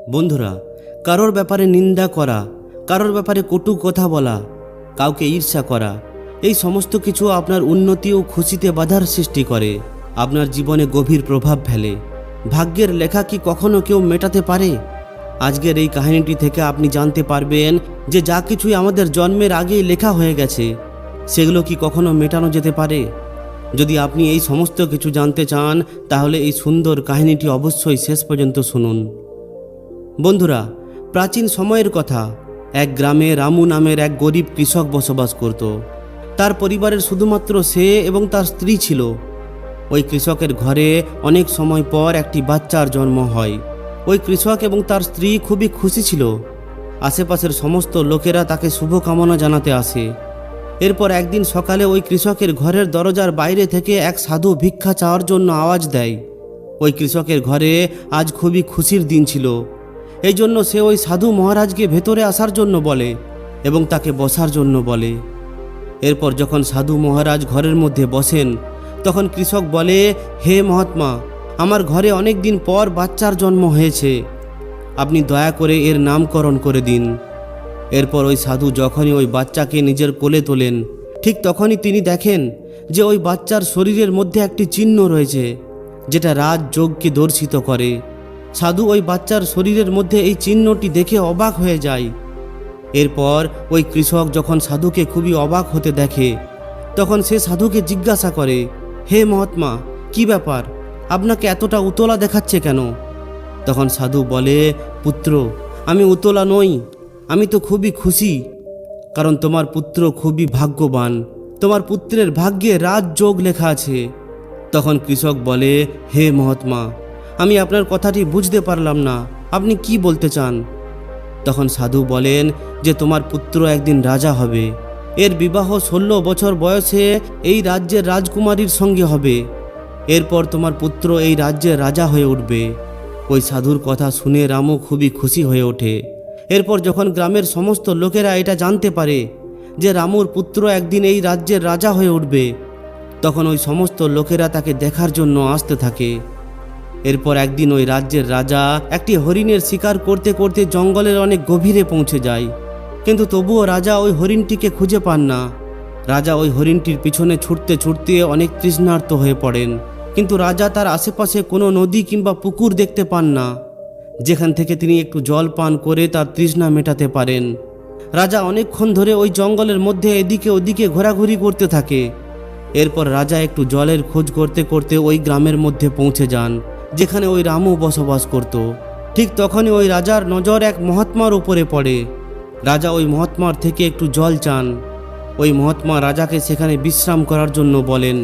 বন্ধুরা, কারোর ব্যাপারে নিন্দা করা, কারোর ব্যাপারে কটু কথা বলা, কাউকে ঈর্ষা করা, এই সমস্ত কিছু আপনার উন্নতি ও খুশিতে বাধার সৃষ্টি করে, আপনার জীবনে গভীর প্রভাব ফেলে। ভাগ্যের লেখা কি কখনো কেউ মেটাতে পারে? আজকের এই কাহিনীটি থেকে আপনি জানতে পারবেন যে যা কিছুই আমাদের জন্মের আগেই লেখা হয়ে গেছে, সেগুলো কি কখনো মেটানো যেতে পারে? যদি আপনি এই সমস্ত কিছু জানতে চান, তাহলে এই সুন্দর কাহিনীটি অবশ্যই শেষ পর্যন্ত শুনুন। বন্ধুরা, প্রাচীন সময়ের কথা, এক গ্রামে রামু নামের এক গরিব কৃষক বসবাস করত। তার পরিবারের শুধুমাত্র সে এবং তার স্ত্রী ছিল। ওই কৃষকের ঘরে অনেক সময় পর একটি বাচ্চার জন্ম হয়। ওই কৃষক এবং তার স্ত্রী খুবই খুশি ছিল। আশেপাশের সমস্ত লোকেরা তাকে শুভকামনা জানাতে আসে। এরপর একদিন সকালে ওই কৃষকের ঘরের দরজার বাইরে থেকে এক সাধু ভিক্ষা চাওয়ার জন্য আওয়াজ দেয়। ওই কৃষকের ঘরে আজ খুবই খুশির দিন ছিল। এই জন্য সে ওই সাধু মহারাজকে ভেতরে আসার জন্য বলে এবং তাকে বসার জন্য বলে। এরপর যখন সাধু মহারাজ ঘরের মধ্যে বসেন, তখন কৃষক বলে, হে মহাত্মা, আমার ঘরে অনেক দিন পর বাচ্চার জন্ম হয়েছে, আপনি দয়া করে এর নামকরণ করে দিন। এরপর ওই সাধু যখনই ওই বাচ্চাকে নিজের কোলে তোলেন, ঠিক তখনই তিনি দেখেন যে ওই বাচ্চার শরীরের মধ্যে একটি চিহ্ন রয়েছে, যেটা রাজযোগকে দর্শিত করে। সাধু ওই বাচ্চার শরীরের মধ্যে এই চিহ্নটি দেখে অবাক হয়ে যায়। এরপর ওই কৃষক যখন সাধুকে খুবই অবাক হতে দেখে, তখন সে সাধুকে জিজ্ঞাসা করে, হে মহাত্মা, কি ব্যাপার, আপনাকে এতটা উতলা দেখাচ্ছে কেন? তখন সাধু বলে, পুত্র, আমি উতলা নই, আমি তো খুবই খুশি, কারণ তোমার পুত্র খুবই ভাগ্যবান, তোমার পুত্রের ভাগ্যে রাজযোগ লেখা আছে। তখন কৃষক বলে, হে মহাত্মা, আমি আপনার কথাটি বুঝতে পারলাম না, আপনি কি বলতে চান? তখন সাধু বলেন যে তোমার পুত্র একদিন রাজা হবে, এর বিবাহ 16 বছর বয়সে এই রাজ্যের রাজকুমারীর সঙ্গে হবে। এরপর তোমার পুত্র এই রাজ্যের রাজা হয়ে উঠবে। ওই সাধুর কথা শুনে রামু খুবই খুশি হয়ে ওঠে। এরপর যখন গ্রামের সমস্ত লোকেরা এটা জানতে পারে যে রামুর পুত্র একদিন এই রাজ্যের রাজা হয়ে উঠবে, তখন ওই সমস্ত লোকেরা তাকে দেখার জন্য আসতে থাকে। এরপর একদিন ওই রাজ্যের রাজা একটি হরিণের শিকার করতে করতে জঙ্গলের অনেক গভীরে পৌঁছে যায়, কিন্তু তবুও রাজা ওই হরিণটিকে খুঁজে পান না। রাজা ওই হরিণটির পিছনে ছুটতে ছুটতে অনেক তৃষ্ণার্ত হয়ে পড়েন, কিন্তু রাজা তার আশেপাশে কোনো নদী কিংবা পুকুর দেখতে পান না, যেখান থেকে তিনি একটু জল পান করে তার তৃষ্ণা মেটাতে পারেন। রাজা অনেকক্ষণ ধরে ওই জঙ্গলের মধ্যে এদিকে ওদিকে ঘোরাঘুরি করতে থাকে। এরপর রাজা একটু জলের খোঁজ করতে করতে ওই গ্রামের মধ্যে পৌঁছে যান, যেখানে ওই রামু বসবাস করত। ঠিক তখনই ওই রাজার নজর এক মহাত্মার উপরে পড়ে। রাজা ওই মহাত্মার থেকে একটু জল চান। ওই মহাত্মা রাজাকে সেখানে বিশ্রাম করার জন্য বলেন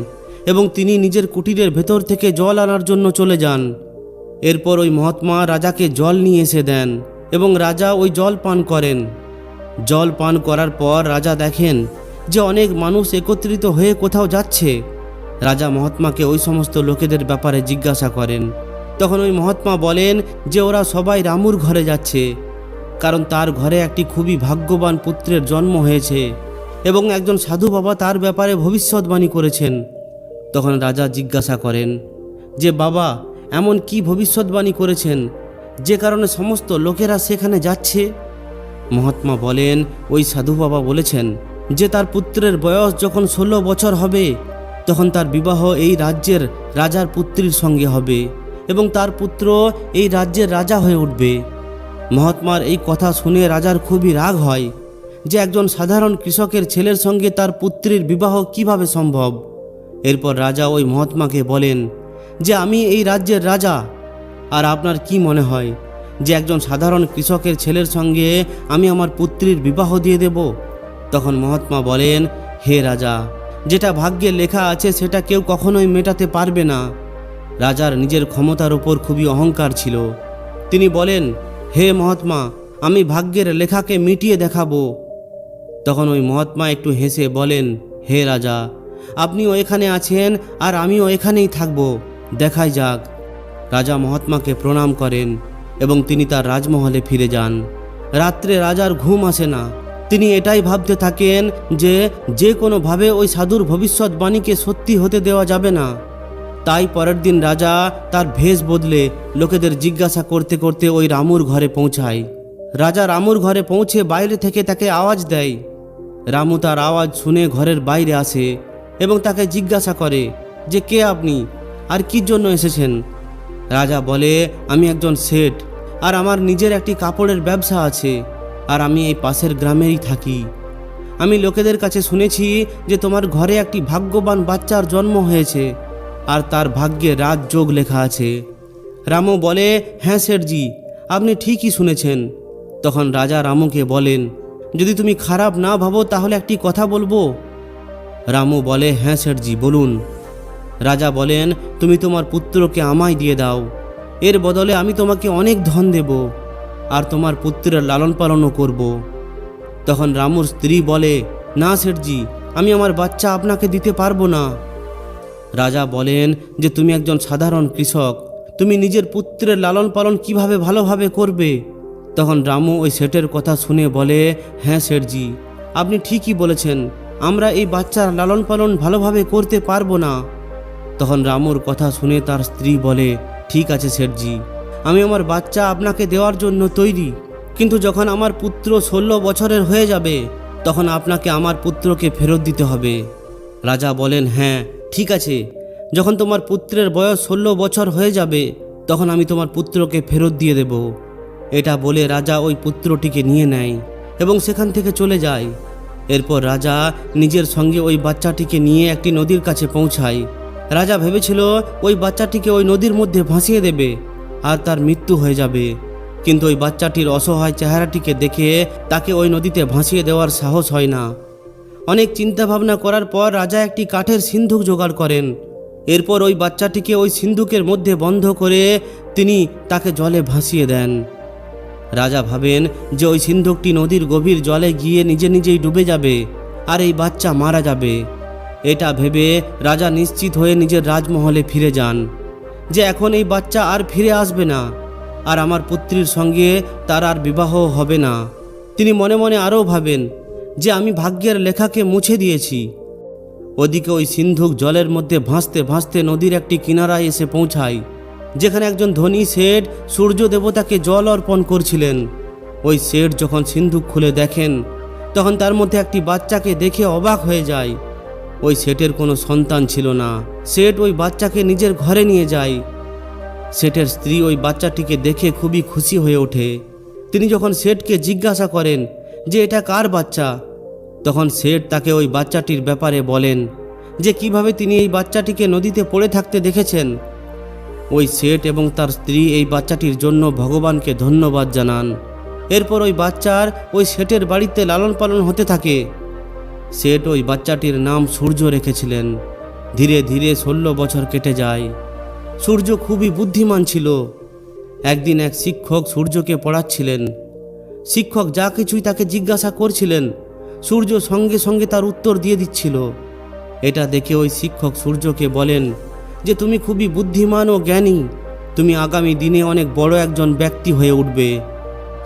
এবং তিনি নিজের কুটিরের ভেতর থেকে জল আনার জন্য চলে যান। এরপর ওই মহাত্মা রাজাকে জল নিয়ে এসে দেন এবং রাজা ওই জল পান করেন। জল পান করার পর রাজা দেখেন যে অনেক মানুষ একত্রিত হয়ে কোথাও যাচ্ছে। রাজা মহাত্মাকে ওই সমস্ত লোকেদের ব্যাপারে জিজ্ঞাসা করেন। তখন ওই মহাত্মা বলেন যে ওরা সবাই রামুর ঘরে যাচ্ছে, কারণ তার ঘরে একটি খুবই ভাগ্যবান পুত্রের জন্ম হয়েছে এবং একজন সাধু বাবা তার ব্যাপারে ভবিষ্যৎবাণী করেছেন। তখন রাজা জিজ্ঞাসা করেন যে বাবা, এমন কি ভবিষ্যৎবাণী করেছেন যে কারণে সমস্ত লোকেরা সেখানে যাচ্ছে? মহাত্মা বলেন, ওই সাধু বাবা বলেছেন যে তার পুত্রের বয়স যখন 16 বছর হবে, তখন তার বিবাহ এই রাজ্যের রাজার পুত্রীর সঙ্গে হবে এবং তার পুত্র এই রাজ্যের রাজা হয়ে উঠবে। মহাত্মার এই কথা শুনে রাজার খুবই রাগ হয় যে একজন সাধারণ কৃষকের ছেলের সঙ্গে তার পুত্রীর বিবাহ কিভাবে সম্ভব। এরপর রাজা ওই মহাত্মাকে বলেন যে আমি এই রাজ্যের রাজা, আর আপনার কি মনে হয় যে একজন সাধারণ কৃষকের ছেলের সঙ্গে আমি আমার পুত্রীর বিবাহ দিয়ে দেব? তখন মহাত্মা বলেন, হে রাজা, যেটা ভাগ্যে লেখা আছে সেটা কেউ কখনোই মেটাতে পারবে না। রাজার নিজের ক্ষমতার উপর খুবই অহংকার ছিল। তিনি বলেন, হে মহাত্মা, আমি ভাগ্যের লেখাকে মিটিয়ে দেখাবো। তখন ওই মহাত্মা একটু হেসে বলেন, হে রাজা, আপনিও এখানে আছেন আর আমিও এখানেই থাকব, দেখাই যাক। রাজা মহাত্মাকে প্রণাম করেন এবং তিনি তার রাজমহলে ফিরে যান। রাত্রে রাজার ঘুম আসে না। তিনি এটাই ভাবতে থাকেন যে কোনোভাবে ওই সাধুর ভবিষ্যৎবাণীকে সত্যি হতে দেওয়া যাবে না। তাই পরের দিন রাজা তার ভেষ বদলে লোকেদের জিজ্ঞাসা করতে করতে ওই রামুর ঘরে পৌঁছায়। রাজা রামুর ঘরে পৌঁছে বাইরে থেকে তাকে আওয়াজ দেয়। রামু তার আওয়াজ শুনে ঘরের বাইরে আসে এবং তাকে জিজ্ঞাসা করে যে কে আপনি আর কি জন্য এসেছেন। রাজা বলে, আমি একজন শেঠ, আর আমার নিজের একটি কাপড়ের ব্যবসা আছে, আর আমি এই পাশের গ্রামেরই থাকি। আমি লোকেদের কাছে শুনেছি যে তোমার ঘরে একটি ভাগ্যবান বাচ্চার জন্ম হয়েছে আর তার ভাগ্যে রাজযোগ লেখা আছে। রামু বলে, হ্যাঁ শেঠজি, আপনি ঠিকই শুনেছেন। তখন রাজা রামুকে বলেন, যদি তুমি খারাপ না ভাবো তাহলে একটি কথা বলবো। রামু বলে, হ্যাঁ শেঠজি, বলুন। রাজা বলেন, তুমি তোমার পুত্রকে আমায় দিয়ে দাও, এর বদলে আমি তোমাকে অনেক ধন দেব আর তোমার পুত্রের লালন পালনও করব। তখন রামুর স্ত্রী বলে, না শেঠজি, আমি আমার বাচ্চা আপনাকে দিতে পারবো না। রাজা বলেন যে তুমি একজন সাধারণ কৃষক, তুমি নিজের পুত্রের লালন পালন কিভাবে ভালোভাবে করবে। তখন রামু ওই শেঠের কথা শুনে বলে, হ্যাঁ শেঠজি, আপনি ঠিকই বলেছেন, আমরা এই বাচ্চার লালন পালন ভালোভাবে করতে পারবো না। তখন রামুর কথা শুনে তার স্ত্রী বলে, ঠিক আছে শেঠজি, আমি আমার বাচ্চা আপনাকে দেওয়ার জন্য তৈরি, কিন্তু যখন আমার পুত্র 16 বছরের হয়ে যাবে তখন আপনাকে আমার পুত্রকে ফেরত দিতে হবে। রাজা বলেন, হ্যাঁ ঠিক আছে, যখন তোমার পুত্রের বয়স 16 বছর হয়ে যাবে তখন আমি তোমার পুত্রকে ফেরত দিয়ে দেব। এটা বলে রাজা ওই পুত্রটিকে নিয়ে নেয় এবং সেখান থেকে চলে যায়। এরপর রাজা নিজের সঙ্গে ওই বাচ্চাটিকে নিয়ে একটি নদীর কাছে পৌঁছায়। রাজা ভেবেছিল ওই বাচ্চাটিকে ওই নদীর মধ্যে ভাসিয়ে দেবে আর তার মৃত্যু হয়ে যাবে, কিন্তু ওই বাচ্চাটির অসহায় চেহারাটিকে দেখে তাকে ওই নদীতে ভাসিয়ে দেওয়ার সাহস হয় না। অনেক চিন্তাভাবনা করার পর রাজা একটি কাঠের সিন্ধুক জোগাড় করেন। এরপর ওই বাচ্চাটিকে ওই সিন্ধুকের মধ্যে বন্ধ করে তিনি তাকে জলে ভাসিয়ে দেন। রাজা ভাবেন যে ওই সিন্ধুকটি নদীর গভীর জলে গিয়ে নিজে নিজেই ডুবে যাবে আর এই বাচ্চা মারা যাবে। এটা ভেবে রাজা নিশ্চিত হয়ে নিজের রাজমহলে ফিরে যান যে এখন এই বাচ্চা আর ফিরে আসবে না আর আমার পুত্রীর সঙ্গে তার আর বিবাহ হবে না। তিনি মনে মনে আরও ভাবেন যে আমি ভাগ্যের লেখাকে মুছে দিয়েছি। ওদিকে ওই সিন্ধুক জলের মধ্যে ভাসতে ভাসতে নদীর একটি কিনারায় এসে পৌঁছায়, যেখানে একজন ধনী শেঠ সূর্য দেবতাকে জল অর্পণ করছিলেন। ওই শেঠ যখন সিন্ধুক খুলে দেখেন তখন তার মধ্যে একটি বাচ্চাকে দেখে অবাক হয়ে যায়। ওই শেঠের কোনো সন্তান ছিল না। শেঠ ওই বাচ্চাকে নিজের ঘরে নিয়ে যায়। শেঠের স্ত্রী ওই বাচ্চাটিকে দেখে খুবই খুশি হয়ে ওঠে। তিনি যখন শেঠকে জিজ্ঞাসা করেন যে এটা কার বাচ্চা, তখন শেঠ তাকে ওই বাচ্চাটির ব্যাপারে বলেন যে কিভাবে তিনি এই বাচ্চাটিকে নদীতে পড়ে থাকতে দেখেছেন। ওই শেঠ এবং তার স্ত্রী এই বাচ্চাটির জন্য ভগবানকে ধন্যবাদ জানান। এরপর ওই বাচ্চার ওই শেঠের বাড়িতে লালন পালন হতে থাকে। শেঠ ওই বাচ্চাটির নাম সূর্য রেখেছিলেন। ধীরে ধীরে 16 বছর কেটে যায়। সূর্য খুবই বুদ্ধিমান ছিল। একদিন এক শিক্ষক সূর্যকে পড়াচ্ছিলেন। শিক্ষক যা কিছুই তাকে জিজ্ঞাসা করছিলেন সূর্য সঙ্গে সঙ্গে তার উত্তর দিয়ে দিচ্ছিল। এটা দেখে ওই শিক্ষক সূর্যকে বলেন যে তুমি খুবই বুদ্ধিমান ও জ্ঞানী, তুমি আগামী দিনে অনেক বড় একজন ব্যক্তি হয়ে উঠবে।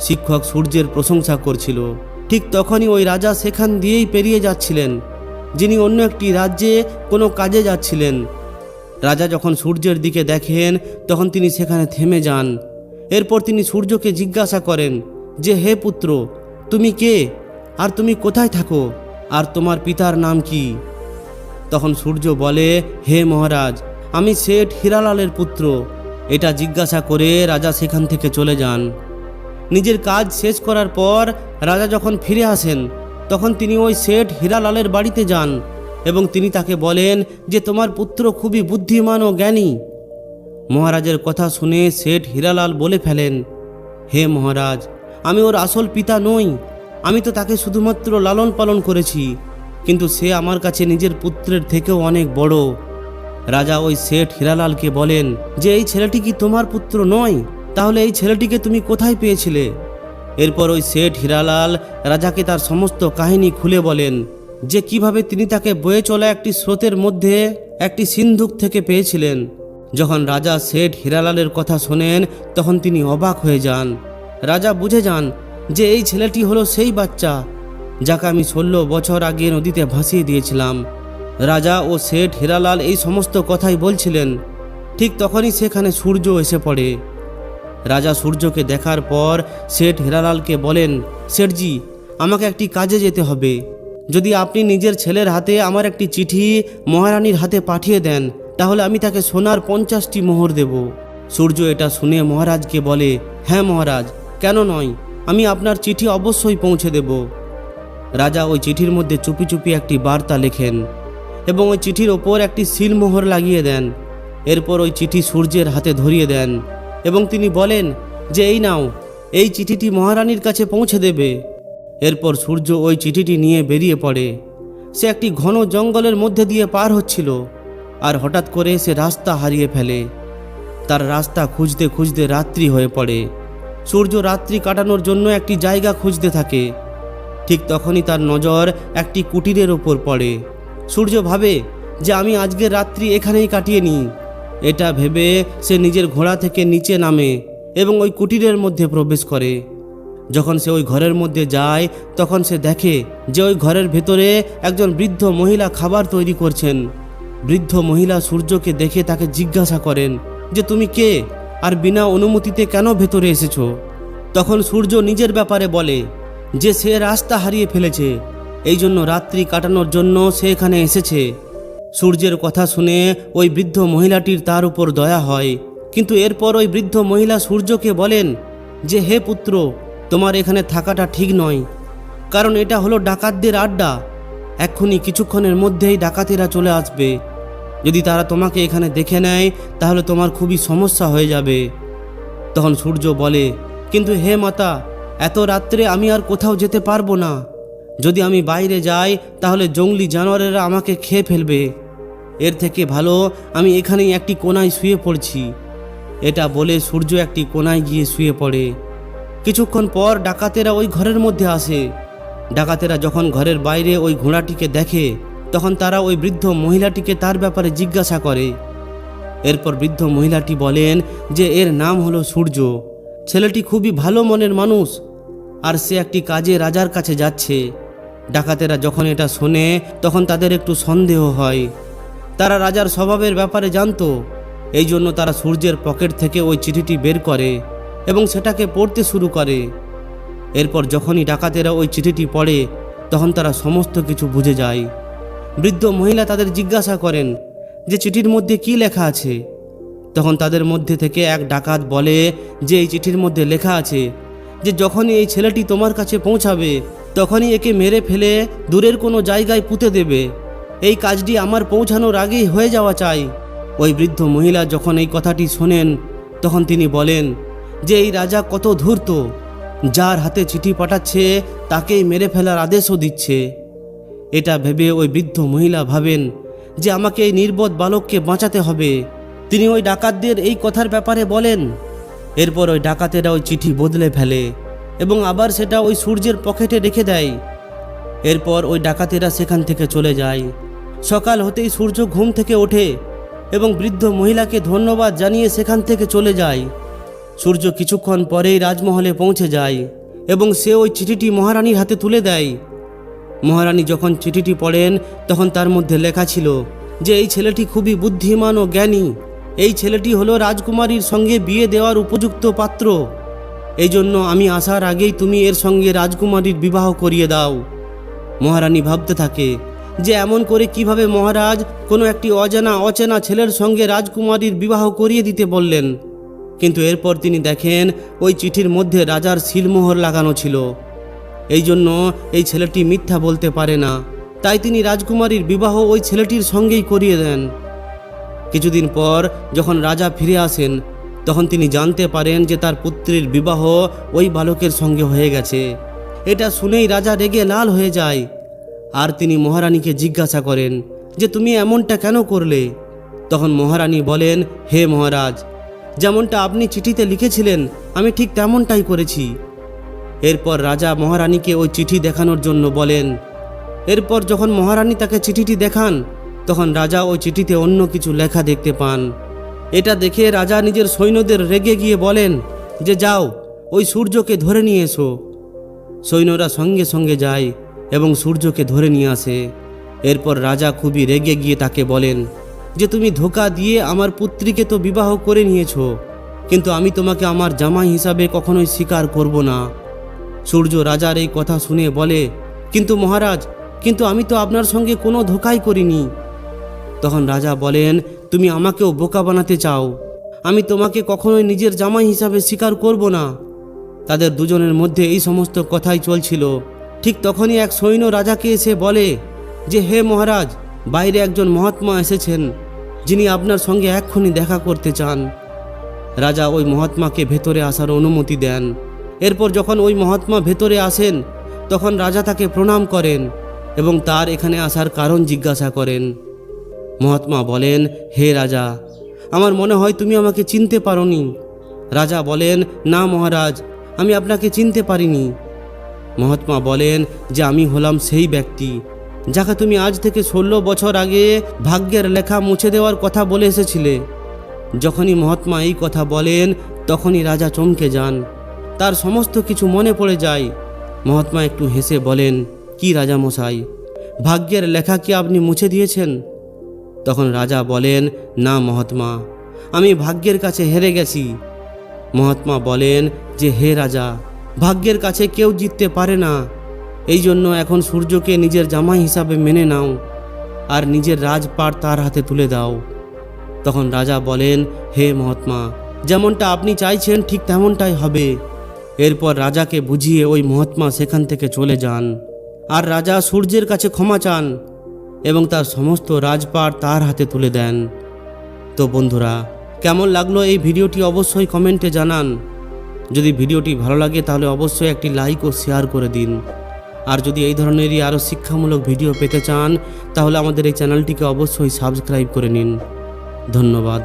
শিক্ষক সূর্যের প্রশংসা করছিল। ঠিক তখনই ওই রাজা সেখান দিয়েই পেরিয়ে যাচ্ছিলেন, যিনি অন্য একটি রাজ্যে কোনো কাজে যাচ্ছিলেন। রাজা যখন সূর্যের দিকে দেখেন তখন তিনি সেখানে থেমে যান। এরপর তিনি সূর্যকে জিজ্ঞাসা করেন যে হে পুত্র, তুমি কে আর তুমি কোথায় থাকো আর তোমার পিতার নাম কি? তখন সূর্য বলে, হে মহারাজ, আমি শেঠ হীরালালের পুত্র। এটা জিজ্ঞাসা করে রাজা সেখান থেকে চলে যান। নিজের কাজ শেষ করার পর রাজা যখন ফিরে আসেন তখন তিনি ওই শেঠ হীরালালের বাড়িতে যান এবং তিনি তাকে বলেন যে তোমার পুত্র খুবই বুদ্ধিমান ও জ্ঞানী। মহারাজের কথা শুনে শেঠ হীরালাল বলে ফেলেন, হে মহারাজ, আমি ওর আসল পিতা নই। আমি তো তাকে শুধুমাত্র লালন পালন করেছি, কিন্তু সে আমার কাছে নিজের পুত্রের থেকেও অনেক বড়। রাজা ওই শেঠ হীরালালকে বলেন যে এই ছেলেটি কি তোমার পুত্র নয়? তাহলে এই ছেলেটিকে তুমি কোথায় পেয়েছিলে? এরপর ওই শেঠ হীরালাল রাজাকে তার সমস্ত কাহিনী খুলে বলেন যে কিভাবে তিনি তাকে বয়ে চলা একটি স্রোতের মধ্যে একটি সিন্ধুক থেকে পেয়েছিলেন। যখন রাজা শেঠ হীরালালের কথা শোনেন তখন তিনি অবাক হয়ে যান। রাজা বুঝে যান যে এই ছেলেটি হলো সেই বাচ্চা যাকে আমি 16 বছর আগে নদীতে ভাসিয়ে দিয়েছিলাম। রাজা ও শেঠ হীরালাল এই সমস্ত কথাই বলছিলেন। ঠিক তখনই সেখানে সূর্য এসে পড়ে। রাজা সূর্যকে দেখার পর শেঠ হীরালালকে বলেন, শেঠজি, আমাকে একটি কাজে যেতে হবে। যদি আপনি নিজের ছেলের হাতে আমার একটি চিঠি মহারানীর হাতে পাঠিয়ে দেন, তাহলে আমি তাকে সোনার 50টি মোহর দেব। সূর্য এটা শুনে মহারাজকে বলে, হ্যাঁ মহারাজ, কেন নয়, আমি আপনার চিঠি অবশ্যই পৌঁছে দেব। রাজা ওই চিঠির মধ্যে চুপি চুপি একটি বার্তা লেখেন এবং ওই চিঠির ওপর একটি সিলমোহর লাগিয়ে দেন। এরপর ওই চিঠি সূর্যের হাতে ধরিয়ে দেন এবং তিনি বলেন যে এই নাও, এই চিঠিটি মহারানীর কাছে পৌঁছে দেবে। এরপর সূর্য ওই চিঠিটি নিয়ে বেরিয়ে পড়ে। সে একটি ঘন জঙ্গলের মধ্যে দিয়ে পার হচ্ছিল, আর হঠাৎ করে সে রাস্তা হারিয়ে ফেলে। তার রাস্তা খুঁজতে খুঁজতে রাত্রি হয়ে পড়ে। সূর্য রাত্রি কাটানোর জন্য একটি জায়গা খুঁজতে থাকে। ঠিক তখনই তার নজর একটি কুটিরের ওপর পড়ে। সূর্য ভাবে যে আমি আজকের রাত্রি এখানেই কাটিয়ে নিই। এটা ভেবে সে নিজের ঘোড়া থেকে নিচে নামে এবং ওই কুটিরের মধ্যে প্রবেশ করে। যখন সে ওই ঘরের মধ্যে যায়, তখন সে দেখে যে ওই ঘরের ভেতরে একজন বৃদ্ধ মহিলা খাবার তৈরি করছেন। বৃদ্ধ মহিলা সূর্যকে দেখে তাকে জিজ্ঞাসা করেন যে তুমি কে, আর বিনা অনুমতিতে কেন ভেতরে এসেছো? তখন সূর্য নিজের ব্যাপারে বলে যে সে রাস্তা হারিয়ে ফেলেছে, এই জন্য রাত্রি কাটানোর জন্য সে এখানে এসেছে। সূর্যের কথা শুনে ওই বৃদ্ধ মহিলাটির তার উপর দয়া হয়, কিন্তু এরপর ওই বৃদ্ধ মহিলা সূর্যকে বলেন যে হে পুত্র, তোমার এখানে থাকাটা ঠিক নয়, কারণ এটা হলো ডাকাতদের আড্ডা। এক্ষুনি কিছুক্ষণের মধ্যেই ডাকাতেরা চলে আসবে। যদি তারা তোমাকে এখানে দেখে নেয়, তাহলে তোমার খুবই সমস্যা হয়ে যাবে। তখন সূর্য বলে, কিন্তু হে মাতা, এত রাত্রে আমি আর কোথাও যেতে পারবো না। যদি আমি বাইরে যাই, তাহলে জঙ্গলি জানোয়ারেরা আমাকে খেয়ে ফেলবে। এর থেকে ভালো আমি এখানেই একটি কোনায় শুয়ে পড়ছি। এটা বলে সূর্য একটি কোনায় গিয়ে শুয়ে পড়ে। কিছুক্ষণ পর ডাকাতেরা ওই ঘরের মধ্যে আসে। ডাকাতেরা যখন ঘরের বাইরে ওই ঘোড়াটিকে দেখে, তখন তারা ওই বৃদ্ধ মহিলাটিকে তার ব্যাপারে জিজ্ঞাসা করে। এরপর বৃদ্ধ মহিলাটি বলেন যে এর নাম হলো সূর্য। ছেলেটি খুবই ভালো মনের মানুষ, আর সে একটি কাজে রাজার কাছে যাচ্ছে। ডাকাতেরা যখন এটা শোনে, তখন তাদের একটু সন্দেহ হয়। তারা রাজার স্বভাবের ব্যাপারে জানতো, এই জন্য তারা সূর্যের পকেট থেকে ওই চিঠিটি বের করে এবং সেটাকে পড়তে শুরু করে। এরপর যখনই ডাকাতেরা ওই চিঠিটি পড়ে, তখন তারা সমস্ত কিছু বুঝে যায়। বৃদ্ধ মহিলা তাদের জিজ্ঞাসা করেন যে চিঠির মধ্যে কি লেখা আছে। তখন তাদের মধ্যে থেকে এক ডাকাত বলে যে এই চিঠির মধ্যে লেখা আছে যে যখনই এই ছেলেটি তোমার কাছে পৌঁছাবে, তখনই একে মেরে ফেলে দূরের কোনো জায়গায় পুঁতে দেবে। এই কাজটি আমার পৌঁছানোর আগেই হয়ে যাওয়া চাই। ওই বৃদ্ধ মহিলা যখন এই কথাটি শোনেন, তখন তিনি বলেন যে এই রাজা কত ধূর্ত, যার হাতে চিঠি পাঠাচ্ছে তাকেই মেরে ফেলার আদেশও দিচ্ছে। এটা ভেবে ওই বৃদ্ধ মহিলা ভাবেন যে আমাকে এই নির্বোধ বালককে বাঁচাতে হবে। তিনি ওই ডাকাতদের এই কথার ব্যাপারে বলেন। এরপর ওই ডাকাতেরা ওই চিঠি বদলে ফেলে এবং আবার সেটা ওই সূর্যের পকেটে রেখে দেয়। এরপর ওই ডাকাতেরা সেখান থেকে চলে যায়। সকাল হতেই সূর্য ঘুম থেকে ওঠে এবং বৃদ্ধ মহিলাকে ধন্যবাদ জানিয়ে সেখান থেকে চলে যায়। সূর্য কিছুক্ষণ পরেই রাজমহলে পৌঁছে যায় এবং সে ওই চিঠিটি মহারানীর হাতে তুলে দেয়। মহারানী যখন চিঠিটি পড়েন, তখন তার মধ্যে লেখা ছিল যে এই ছেলেটি খুবই বুদ্ধিমান ও জ্ঞানী। এই ছেলেটি হলো রাজকুমারীর সঙ্গে বিয়ে দেওয়ার উপযুক্ত পাত্র। এই জন্য আমি আসার আগেই তুমি এর সঙ্গে রাজকুমারীর বিবাহ করিয়ে দাও। মহারানী ভাবতে থাকে যে এমন করে কিভাবে মহারাজ কোনো একটি অচেনা ছেলের সঙ্গে রাজকুমারীর বিবাহ করিয়ে দিতে বললেন। কিন্তু এরপর তিনি দেখেন ওই চিঠির মধ্যে রাজার সিলমোহর লাগানো ছিল। এই জন্য এই ছেলেটি মিথ্যা বলতে পারে না, তাই তিনি রাজকুমারীর বিবাহ ওই ছেলেটির সঙ্গেই করিয়ে দেন। কিছুদিন পর যখন রাজা ফিরে আসেন, তখন তিনি জানতে পারেন যে তার পুত্রের বিবাহ ওই বালকের সঙ্গে হয়ে গেছে। এটা শুনেই রাজা রেগে লাল হয়ে যায়, আর তিনি মহারানীকে জিজ্ঞাসা করেন যে তুমি এমনটা কেন করলে? তখন মহারানী বলেন, হে মহারাজ, যেমনটা আপনি চিঠিতে লিখেছিলেন আমি ঠিক তেমনটাই করেছি। এরপর রাজা মহারানীকে ওই চিঠি দেখানোর জন্য বলেন। এরপর যখন মহারানী তাকে চিঠিটি দেখান, তখন রাজা ওই চিঠিতে অন্য কিছু লেখা দেখতে পান। এটা দেখে রাজা নিজের সৈন্যদের রেগে গিয়ে বলেন যে যাও, ওই সূর্যকে ধরে নিয়ে এসো। সৈন্যরা সঙ্গে সঙ্গে যায় এবং সূর্যকে ধরে নিয়ে আসে। এরপর রাজা খুবই রেগে গিয়ে তাকে বলেন যে তুমি ধোঁকা দিয়ে আমার পুত্রীকে তো বিবাহ করে নিয়েছো, কিন্তু আমি তোমাকে আমার জামাই হিসাবে কখনোই স্বীকার করব না। সূর্য রাজার এই কথা শুনে বলে, কিন্তু মহারাজ, কিন্তু আমি তো আপনার সঙ্গে কোনো ধোঁকাই করিনি। তখন রাজা বলেন, তুমি আমাকেও বোকা বানাতে চাও, আমি তোমাকে কখনোই নিজের জামাই হিসাবে স্বীকার করব না। তাদের দুজনের মধ্যে এই সমস্ত কথাই চলছিল। ঠিক তখনই এক সৈন্য রাজাকে এসে বলে যে হে মহারাজ, বাইরে একজন মহাত্মা এসেছেন, যিনি আপনার সঙ্গে এক্ষুনি দেখা করতে চান। রাজা ওই মহাত্মাকে ভেতরে আসার অনুমতি দেন। এরপর যখন ওই মহাত্মা ভেতরে আসেন তখন রাজা তাকে প্রণাম করেন এবং তার এখানে আসার কারণ জিজ্ঞাসা করেন। মহাত্মা বলেন, হে রাজা, আমার মনে হয় তুমি আমাকে চিনতে পারোনি। রাজা বলেন, না মহারাজ, আমি আপনাকে চিনতে পারিনি। মহাত্মা বলেন যে আমি হলাম সেই ব্যক্তি যাকে তুমি আজ থেকে 16 বছর আগে ভাগ্যের লেখা মুছে দেওয়ার কথা বলে এসেছিলে। যখনই মহাত্মা এই কথা বলেন তখনই রাজা চমকে যান, তার সমস্ত কিছু মনে পড়ে যায়। মহাত্মা একটু হেসে বলেন, কি রাজামশাই, ভাগ্যের লেখা কি আপনি মুছে দিয়েছেন? তখন রাজা বলেন, না মহাত্মা, আমি ভাগ্যের কাছে হেরে গেছি। মহাত্মা বলেন যে হে রাজা, ভাগ্যের কাছে কেউ জিততে পারে না, এই জন্য এখন সূর্যকে নিজের জামাই হিসাবে মেনে নাও আর নিজের রাজপাট তার হাতে তুলে দাও। তখন রাজা বলেন, হে মহাত্মা, যেমনটা আপনি চাইছেন ঠিক তেমনটাই হবে। এরপর রাজাকে বুঝিয়ে ওই মহাত্মা সেখান থেকে চলে যান আর রাজা সূর্যের কাছে ক্ষমা চান এবং তার সমস্ত রাজপাট তার হাতে তুলে দেন। তো বন্ধুরা, কেমন লাগলো এই ভিডিওটি অবশ্যই কমেন্টে জানান। যদি ভিডিওটি ভালো লাগে তাহলে অবশ্যই একটি লাইক ও শেয়ার করে দিন। আর যদি এই ধরনেরই আরও শিক্ষামূলক ভিডিও পেতে চান তাহলে আমাদের এই চ্যানেলটিকে অবশ্যই সাবস্ক্রাইব করে নিন। ধন্যবাদ।